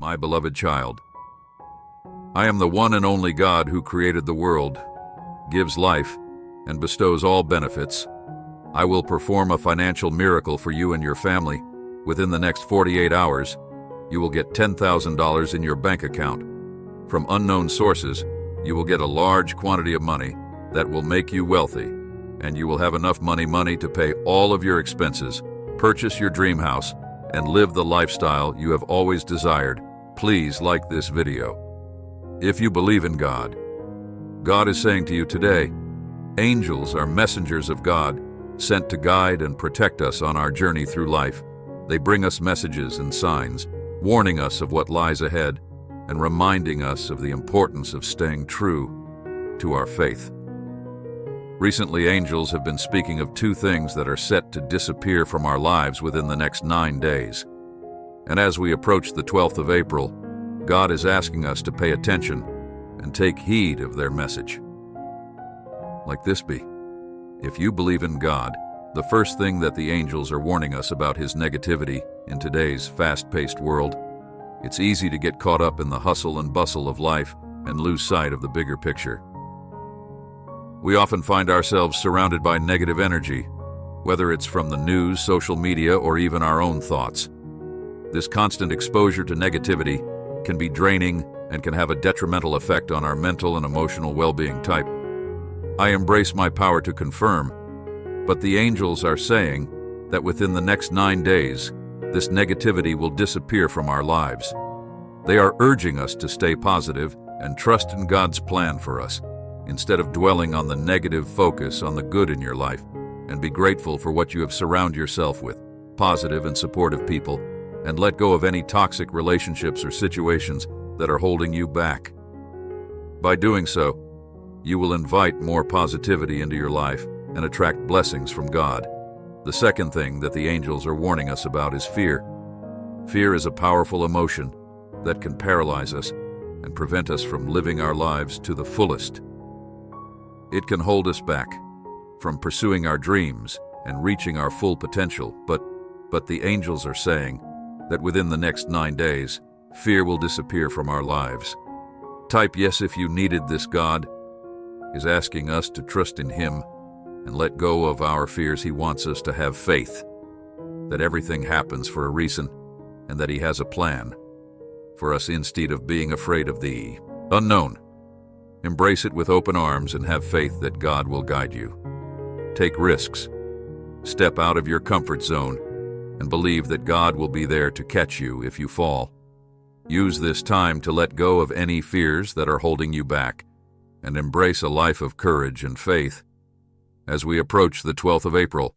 my beloved child. I am the one and only God who created the world, gives life, and bestows all benefits. I will perform a financial miracle for you and your family. Within the next 48 hours, you will get $10,000 in your bank account. From unknown sources, you will get a large quantity of money that will make you wealthy, and you will have enough money to pay all of your expenses, purchase your dream house, and live the lifestyle you have always desired. Please like this video. If you believe in God, God is saying to you today, angels are messengers of God, sent to guide and protect us on our journey through life. They bring us messages and signs, warning us of what lies ahead and reminding us of the importance of staying true to our faith. Recently, angels have been speaking of two things that are set to disappear from our lives within the next 9 days. And as we approach the 12th of April, God is asking us to pay attention and take heed of their message. Like this be, if you believe in God, the first thing that the angels are warning us about His negativity in today's fast-paced world. It's easy to get caught up in the hustle and bustle of life and lose sight of the bigger picture. We often find ourselves surrounded by negative energy, whether it's from the news, social media, or even our own thoughts. This constant exposure to negativity can be draining and can have a detrimental effect on our mental and emotional well-being type. I embrace my power to confirm, but the angels are saying that within the next 9 days, this negativity will disappear from our lives. They are urging us to stay positive and trust in God's plan for us, instead of dwelling on the negative. Focus on the good in your life and be grateful for what you have surrounded yourself with, positive and supportive people, and let go of any toxic relationships or situations that are holding you back. By doing so, you will invite more positivity into your life and attract blessings from God. The second thing that the angels are warning us about is fear. Fear is a powerful emotion that can paralyze us and prevent us from living our lives to the fullest. It can hold us back from pursuing our dreams and reaching our full potential, but the angels are saying that within the next 9 days, fear will disappear from our lives. Type yes if you needed this. God is asking us to trust in Him and let go of our fears. He wants us to have faith that everything happens for a reason and that He has a plan for us instead of being afraid of the unknown. Embrace it with open arms and have faith that God will guide you. Take risks. Step out of your comfort zone and believe that God will be there to catch you if you fall. Use this time to let go of any fears that are holding you back and embrace a life of courage and faith. As we approach the 12th of April,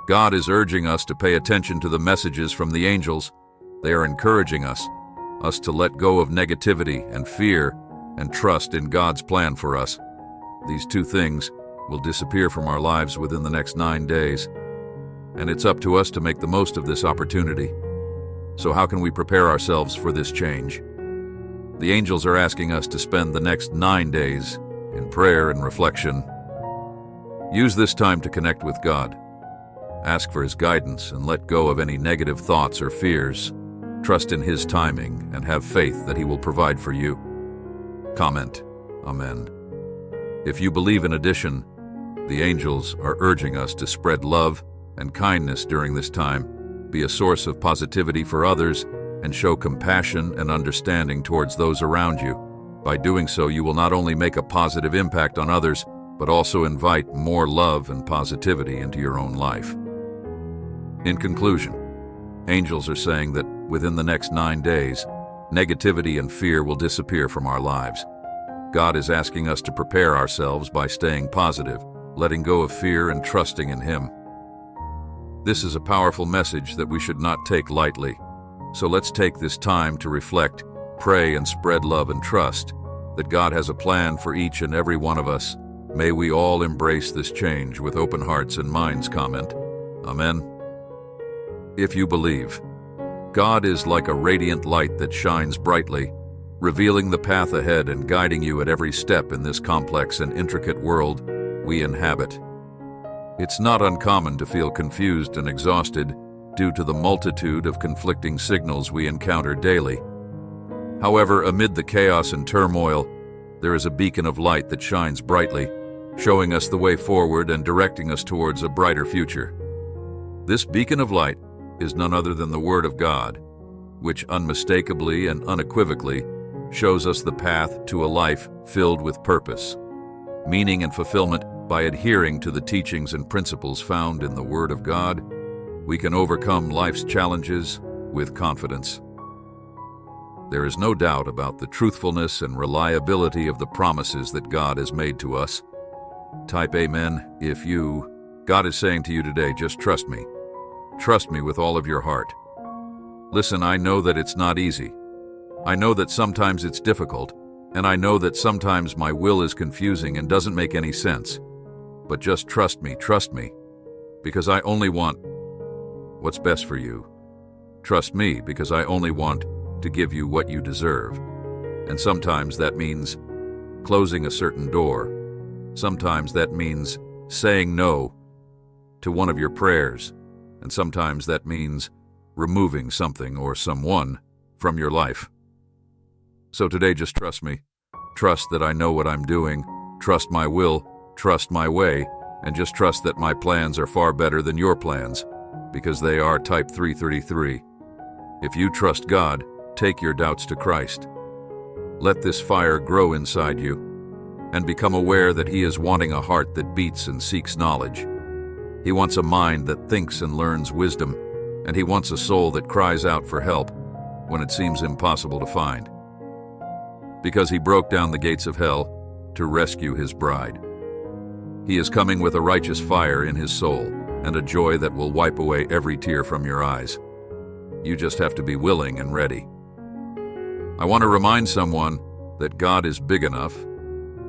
God is urging us to pay attention to the messages from the angels. They are encouraging us to let go of negativity and fear and trust in God's plan for us. These two things will disappear from our lives within the next 9 days, and it's up to us to make the most of this opportunity. So how can we prepare ourselves for this change? The angels are asking us to spend the next 9 days in prayer and reflection. Use this time to connect with God. Ask for His guidance and let go of any negative thoughts or fears. Trust in His timing and have faith that He will provide for you. Comment, Amen. If you believe. In addition, the angels are urging us to spread love and kindness during this time, be a source of positivity for others, and show compassion and understanding towards those around you. By doing so, you will not only make a positive impact on others, but also invite more love and positivity into your own life. In conclusion, angels are saying that within the next 9 days, negativity and fear will disappear from our lives. God is asking us to prepare ourselves by staying positive, letting go of fear, and trusting in Him. This is a powerful message that we should not take lightly. So let's take this time to reflect, pray, and spread love and trust that God has a plan for each and every one of us. May we all embrace this change with open hearts and minds. Comment, Amen. If you believe, God is like a radiant light that shines brightly, revealing the path ahead and guiding you at every step in this complex and intricate world we inhabit. It's not uncommon to feel confused and exhausted due to the multitude of conflicting signals we encounter daily. However, amid the chaos and turmoil, there is a beacon of light that shines brightly, showing us the way forward and directing us towards a brighter future. This beacon of light is none other than the Word of God, which unmistakably and unequivocally shows us the path to a life filled with purpose, meaning, and fulfillment. By adhering to the teachings and principles found in the Word of God, we can overcome life's challenges with confidence. There is no doubt about the truthfulness and reliability of the promises that God has made to us. Type Amen if you. God is saying to you today, just trust me. Trust me with all of your heart. Listen, I know that it's not easy. I know that sometimes it's difficult, and I know that sometimes my will is confusing and doesn't make any sense. But just trust me, because I only want what's best for you. Trust me, because I only want to give you what you deserve. And sometimes that means closing a certain door. Sometimes that means saying no to one of your prayers. And sometimes that means removing something or someone from your life. So today, just trust me. Trust that I know what I'm doing. Trust my will. Trust my way. And just trust that my plans are far better than your plans, because they are. Type 333. If you trust God, take your doubts to Christ. Let this fire grow inside you, and become aware that He is wanting a heart that beats and seeks knowledge. He wants a mind that thinks and learns wisdom, and He wants a soul that cries out for help when it seems impossible to find. Because He broke down the gates of hell to rescue His bride. He is coming with a righteous fire in His soul and a joy that will wipe away every tear from your eyes. You just have to be willing and ready. I want to remind someone that God is big enough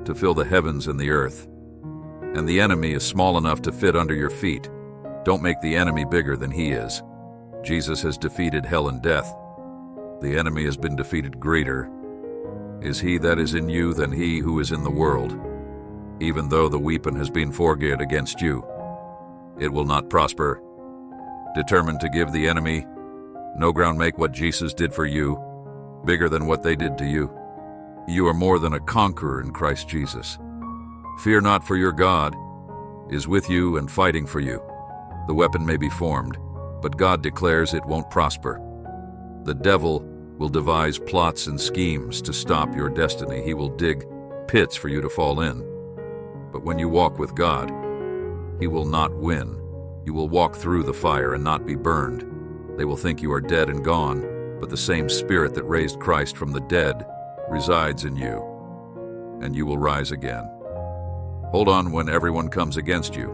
to fill the heavens and the earth, and the enemy is small enough to fit under your feet. Don't make the enemy bigger than He is. Jesus has defeated hell and death. The enemy has been defeated. Greater is He that is in you than he who is in the world. Even though the weapon has been forged against you, it will not prosper. Determined to give the enemy no ground. Make what Jesus did for you bigger than what they did to you. You are more than a conqueror in Christ Jesus. Fear not, for your God is with you and fighting for you. The weapon may be formed, but God declares it won't prosper. The devil will devise plots and schemes to stop your destiny. He will dig pits for you to fall in. But when you walk with God, He will not win. You will walk through the fire and not be burned. They will think you are dead and gone, but the same Spirit that raised Christ from the dead resides in you, and you will rise again. Hold on when everyone comes against you,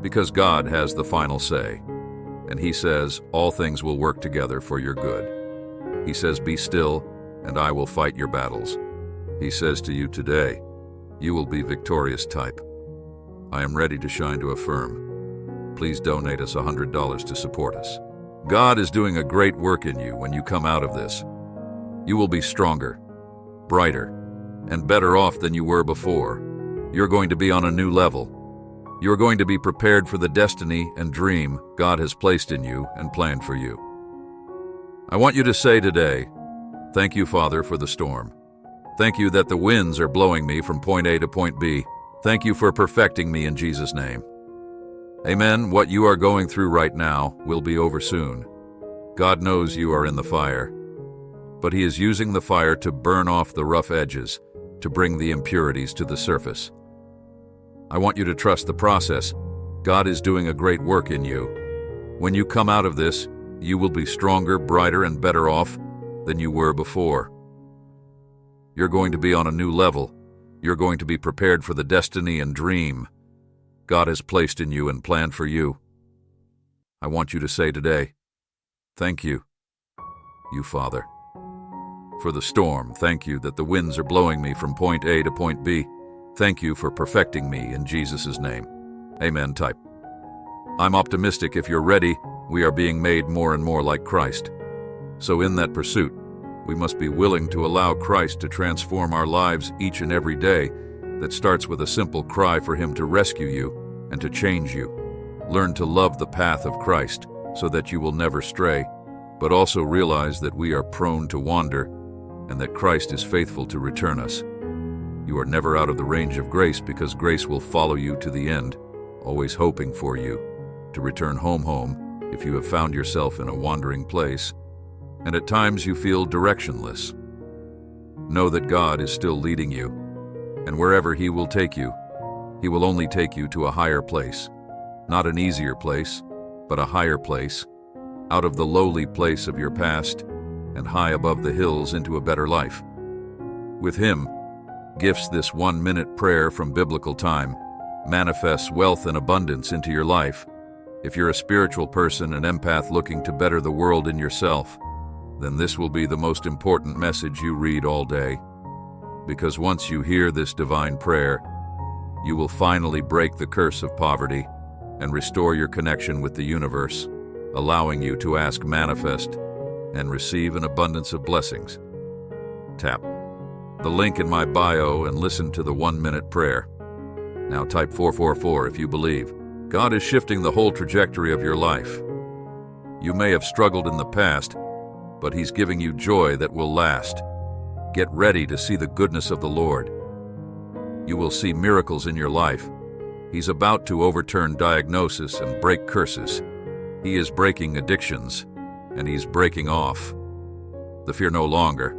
because God has the final say, and He says all things will work together for your good. He says, be still, and I will fight your battles. He says to you today, you will be victorious. Type, I am ready to shine to affirm. Please donate us $100 to support us. God is doing a great work in you. When you come out of this, you will be stronger, brighter, and better off than you were before. You're going to be on a new level. You're going to be prepared for the destiny and dream God has placed in you and planned for you. I want you to say today, thank you, Father, for the storm. Thank you that the winds are blowing me from point A to point B. Thank you for perfecting me in Jesus' name. Amen. What you are going through right now will be over soon. God knows you are in the fire, but He is using the fire to burn off the rough edges, to bring the impurities to the surface. I want you to trust the process. God is doing a great work in you. When you come out of this, you will be stronger, brighter, and better off than you were before. You're going to be on a new level. You're going to be prepared for the destiny and dream God has placed in you and planned for you. I want you to say today, thank you, Father, for the storm. Thank you that the winds are blowing me from point A to point B. Thank you for perfecting me in Jesus' name. Amen. Type, I'm optimistic. If you're ready, we are being made more and more like Christ. So in that pursuit, we must be willing to allow Christ to transform our lives each and every day. That starts with a simple cry for Him to rescue you and to change you. Learn to love the path of Christ so that you will never stray, but also realize that we are prone to wander and that Christ is faithful to return us. You are never out of the range of grace because grace will follow you to the end, always hoping for you to return home if you have found yourself in a wandering place, and at times you feel directionless. Know that God is still leading you, and wherever He will take you, He will only take you to a higher place, not an easier place, but a higher place, out of the lowly place of your past and high above the hills into a better life. With Him, gifts this 1-minute prayer from biblical time manifests wealth and abundance into your life. If you're a spiritual person, an empath looking to better the world in yourself, then this will be the most important message you read all day. Because once you hear this divine prayer, you will finally break the curse of poverty and restore your connection with the universe, allowing you to ask, manifest, and receive an abundance of blessings. Tap the link in my bio and listen to the 1-minute prayer. Now type 444 if you believe. God is shifting the whole trajectory of your life. You may have struggled in the past, but He's giving you joy that will last. Get ready to see the goodness of the Lord. You will see miracles in your life. He's about to overturn diagnosis and break curses. He is breaking addictions, and He's breaking off the fear no longer.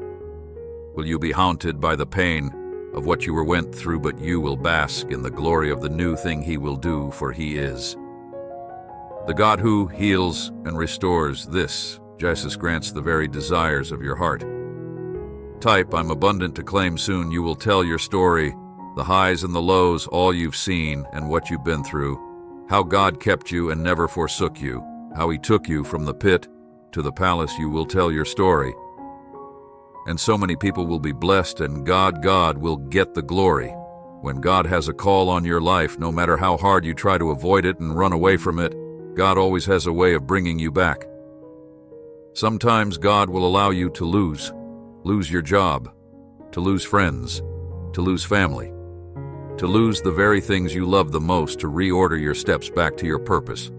Will you be haunted by the pain of what you went through, but you will bask in the glory of the new thing He will do, for He is the God who heals and restores. This Jesus grants the very desires of your heart. Type, I'm abundant to claim. Soon you will tell your story, the highs and the lows, all you've seen and what you've been through, how God kept you and never forsook you, how He took you from the pit to the palace. You will tell your story. And so many people will be blessed, and God will get the glory. When God has a call on your life, no matter how hard you try to avoid it and run away from it, God always has a way of bringing you back. Sometimes God will allow you to lose your job, to lose friends, to lose family, to lose the very things you love the most, to reorder your steps back to your purpose.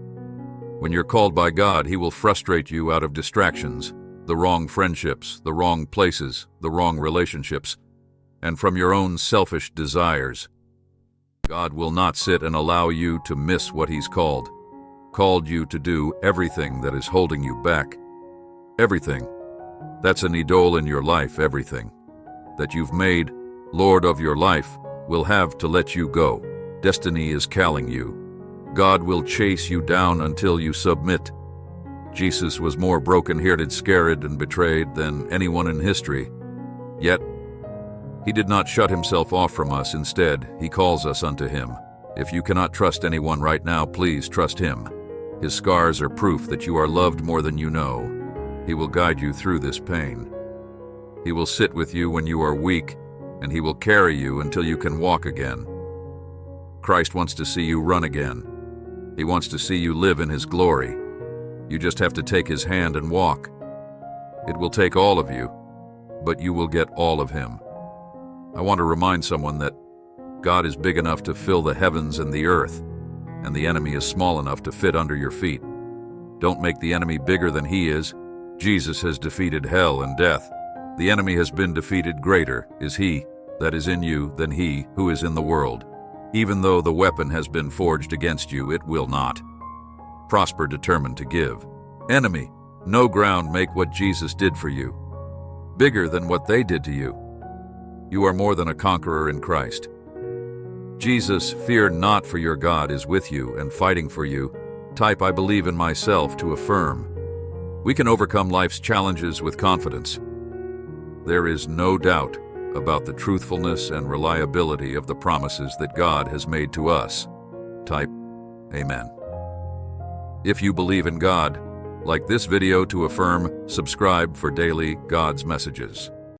When you're called by God, He will frustrate you out of distractions, the wrong friendships, the wrong places, the wrong relationships, and from your own selfish desires. God will not sit and allow you to miss what He's called you to do. Everything that is holding you back, everything that's an idol in your life, everything that you've made Lord of your life, will have to let you go. Destiny is calling you. God will chase you down until you submit. Jesus was more broken-hearted, scared, and betrayed than anyone in history. Yet, He did not shut Himself off from us. Instead, He calls us unto Him. If you cannot trust anyone right now, please trust Him. His scars are proof that you are loved more than you know. He will guide you through this pain. He will sit with you when you are weak, and He will carry you until you can walk again. Christ wants to see you run again. He wants to see you live in His glory. You just have to take His hand and walk. It will take all of you, but you will get all of Him. I want to remind someone that God is big enough to fill the heavens and the earth, and the enemy is small enough to fit under your feet. Don't make the enemy bigger than He is. Jesus has defeated hell and death. The enemy has been defeated. Greater is He that is in you than he who is in the world. Even though the weapon has been forged against you, it will not prosper. Determined to give enemy no ground. Make what Jesus did for you bigger than what they did to you. You are more than a conqueror in Christ. Jesus, fear not, for your God is with you and fighting for you. Type, I believe in myself, to affirm. We can overcome life's challenges with confidence. There is no doubt about the truthfulness and reliability of the promises that God has made to us. Type, Amen. If you believe in God, like this video to affirm, subscribe for daily God's messages.